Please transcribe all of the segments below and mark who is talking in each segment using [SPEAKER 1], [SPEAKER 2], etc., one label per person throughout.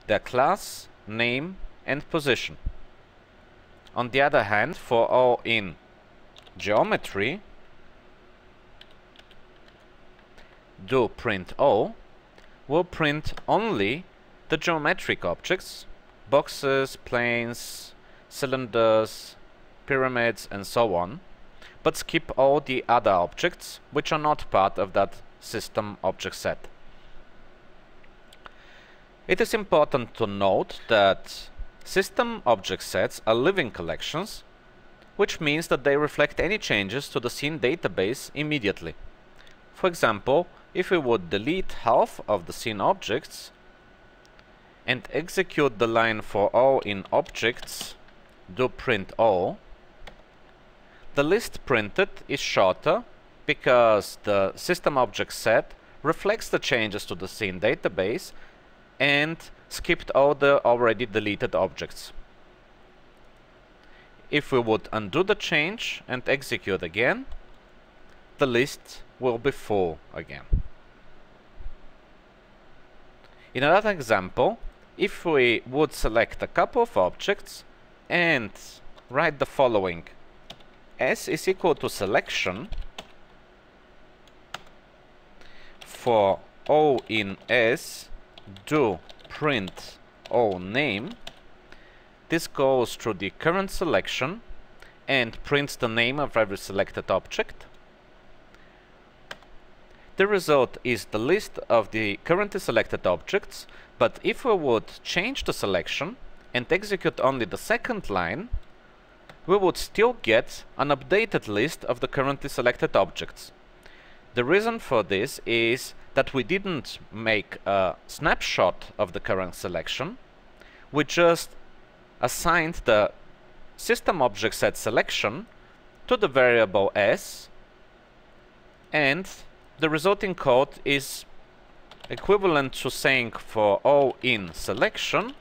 [SPEAKER 1] their class, name and position. On the other hand, for O in geometry, do print O will print only the geometric objects, boxes, planes, cylinders, pyramids and so on, but skip all the other objects which are not part of that system object set. It is important to note that system object sets are living collections, which means that they reflect any changes to the scene database immediately. For example, if we would delete half of the scene objects and execute the line for all in objects, do print all, the list printed is shorter because the system object set reflects the changes to the scene database and skipped all the already deleted objects. If we would undo the change and execute again, the list will be full again. In another example, if we would select a couple of objects and write the following: S is equal to selection for O in S, do print O name. This goes through the current selection and prints the name of every selected object. The result is the list of the currently selected objects, but if we would change the selection and execute only the second line, we would still get an updated list of the currently selected objects. The reason for this is that we didn't make a snapshot of the current selection. We just assigned the system object set selection to the variable S, and the resulting code is equivalent to saying for O in selection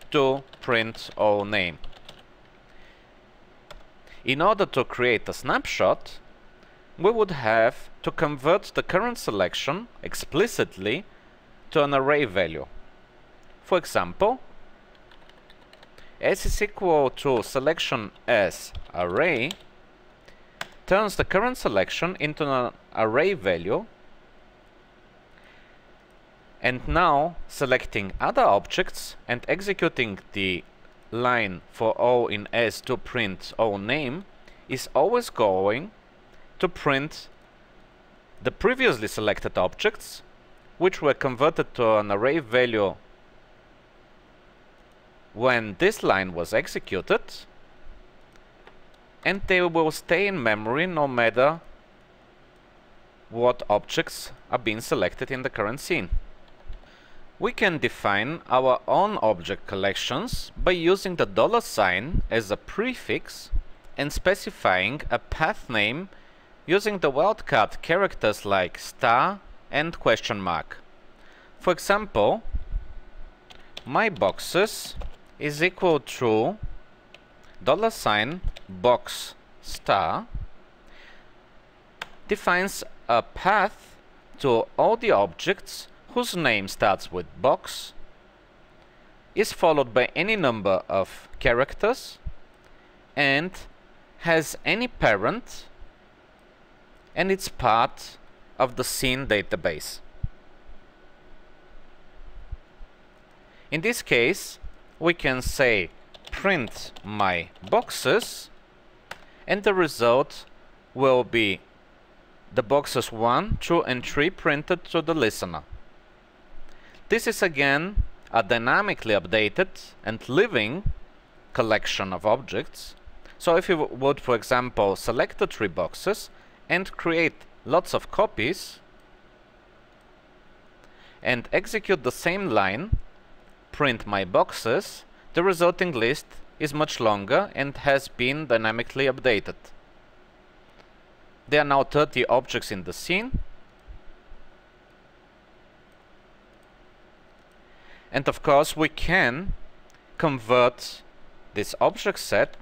[SPEAKER 1] to print O name. In order to create a snapshot, we would have to convert the current selection explicitly to an array value. For example, S is equal to selection as array turns the current selection into an array value, and now selecting other objects and executing the line for O in S to print O name is always going to print the previously selected objects, which were converted to an array value when this line was executed, and they will stay in memory no matter what objects are being selected in the current scene. We can define our own object collections by using the $ as a prefix and specifying a path name using the wildcard characters like star and question mark. For example, my boxes is equal to $box star defines a path to all the objects whose name starts with box, is followed by any number of characters, and has any parent, and it's part of the scene database. In this case, we can say print my boxes, and the result will be the boxes 1, 2 and 3 printed to the listener. This is again a dynamically updated and living collection of objects. So if you would, for example, select the 3 boxes and create lots of copies and execute the same line, print my boxes, the resulting list is much longer and has been dynamically updated. There are now 30 objects in the scene, and of course we can convert this object set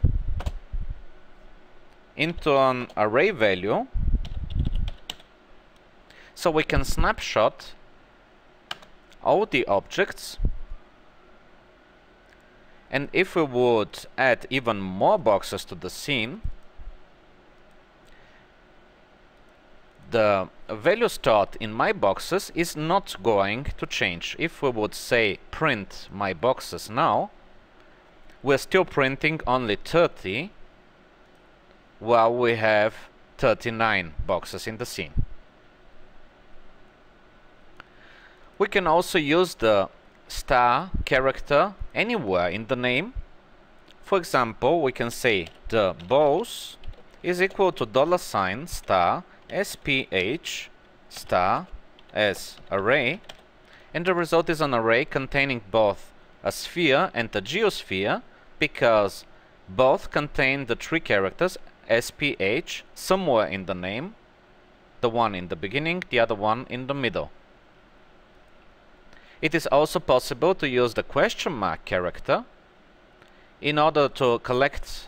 [SPEAKER 1] into an array value, so we can snapshot all the objects And if we would add even more boxes to the scene, the value stored in my boxes is not going to change. If we would say print my boxes now, we're still printing only 30 while we have 39 boxes in the scene. We can also use the star character anywhere in the name. For example, we can say the boss is equal to $ star SPH star as array, and the result is an array containing both a sphere and a geosphere, because both contain the three characters SPH somewhere in the name, the one in the beginning, the other one in the middle. It is also possible to use the question mark character in order to collect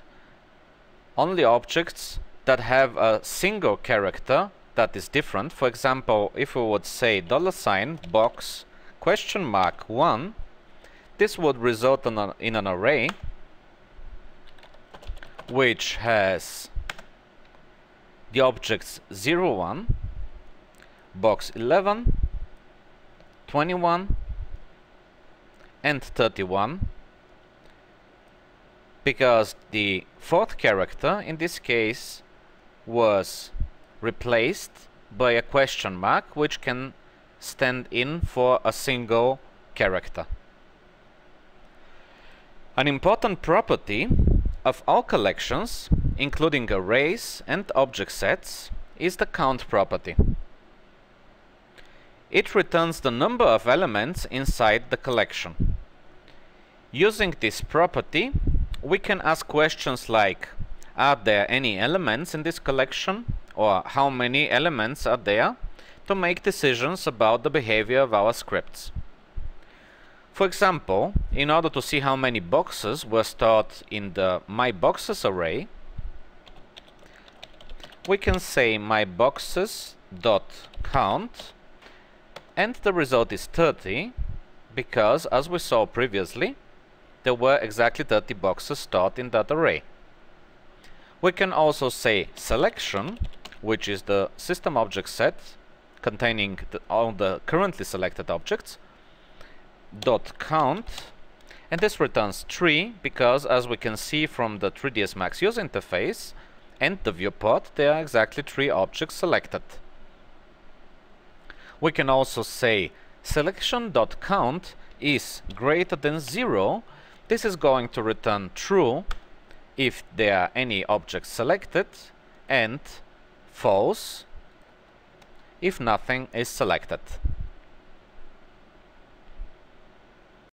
[SPEAKER 1] only objects that have a single character that is different. For example, if we would say $box question mark 1, this would result in an array which has the objects 0, 1, box 11, 21 and 31, because the fourth character in this case was replaced by a question mark, which can stand in for a single character. An important property of all collections, including arrays and object sets, is the count property. It returns the number of elements inside the collection. Using this property, we can ask questions like, are there any elements in this collection, or how many elements are there, to make decisions about the behavior of our scripts. For example, in order to see how many boxes were stored in the myBoxes array, we can say myBoxes.count, and the result is 30, because, as we saw previously, there were exactly 30 boxes stored in that array. We can also say selection, which is the system object set containing all the currently selected objects, .count, and this returns 3, because, as we can see from the 3ds Max user interface and the viewport, there are exactly 3 objects selected. We can also say selection.count is greater than 0. This is going to return true if there are any objects selected, and false if nothing is selected.